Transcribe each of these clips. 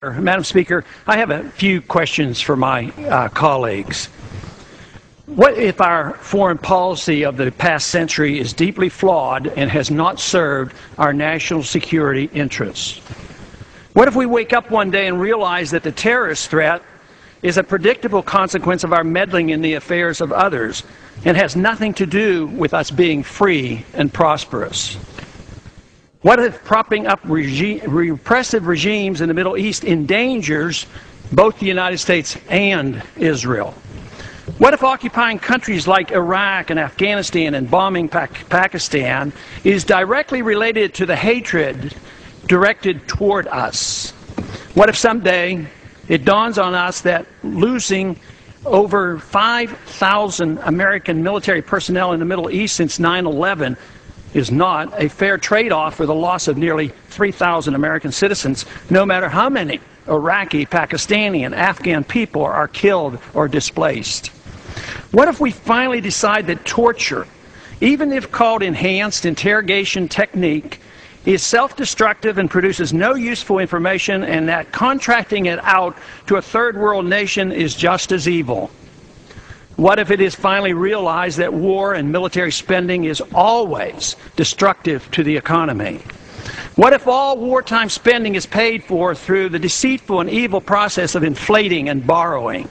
Madam Speaker, I have a few questions for my colleagues. What if our foreign policy of the past century is deeply flawed and has not served our national security interests? What if we wake up one day and realize that the terrorist threat is a predictable consequence of our meddling in the affairs of others and has nothing to do with us being free and prosperous? What if propping up repressive regimes in the Middle East endangers both the United States and Israel? What if occupying countries like Iraq and Afghanistan and bombing Pakistan is directly related to the hatred directed toward us? What if someday it dawns on us that losing over 5,000 American military personnel in the Middle East since 9/11 is not a fair trade-off for the loss of nearly 3,000 American citizens, no matter how many Iraqi, Pakistani, and Afghan people are killed or displaced? What if we finally decide that torture, even if called enhanced interrogation technique, is self-destructive and produces no useful information, and that contracting it out to a third world nation is just as evil? What if it is finally realized that war and military spending is always destructive to the economy? What if all wartime spending is paid for through the deceitful and evil process of inflating and borrowing?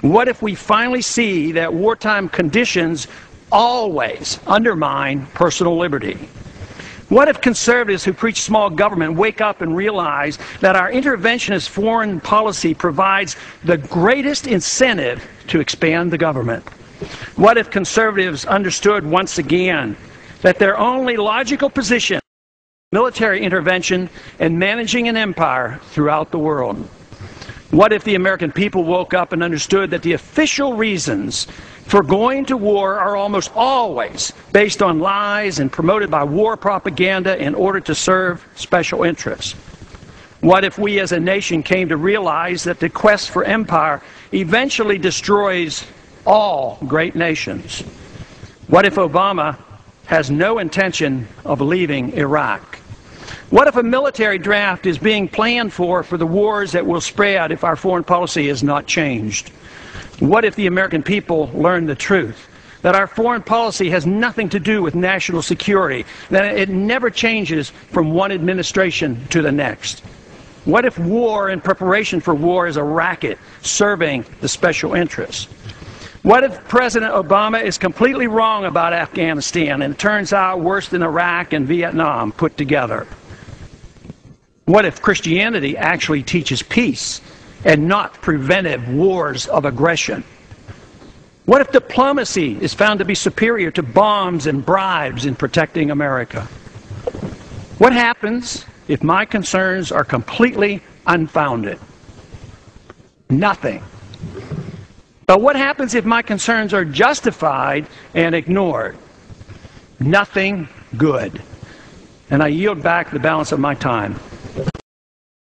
What if we finally see that wartime conditions always undermine personal liberty? What if conservatives who preach small government wake up and realize that our interventionist foreign policy provides the greatest incentive to expand the government? What if conservatives understood once again that their only logical position is military intervention and managing an empire throughout the world? What if the American people woke up and understood that the official reasons for going to war are almost always based on lies and promoted by war propaganda in order to serve special interests? What if we as a nation came to realize that the quest for empire eventually destroys all great nations? What if Obama has no intention of leaving Iraq? What if a military draft is being planned for the wars that will spread if our foreign policy is not changed? What if the American people learn the truth, that our foreign policy has nothing to do with national security, that it never changes from one administration to the next? What if war and preparation for war is a racket serving the special interests? What if President Obama is completely wrong about Afghanistan and it turns out worse than Iraq and Vietnam put together? What if Christianity actually teaches peace and not preventive wars of aggression? What if diplomacy is found to be superior to bombs and bribes in protecting America? What happens if my concerns are completely unfounded? Nothing. But what happens if my concerns are justified and ignored? Nothing good. And I yield back the balance of my time.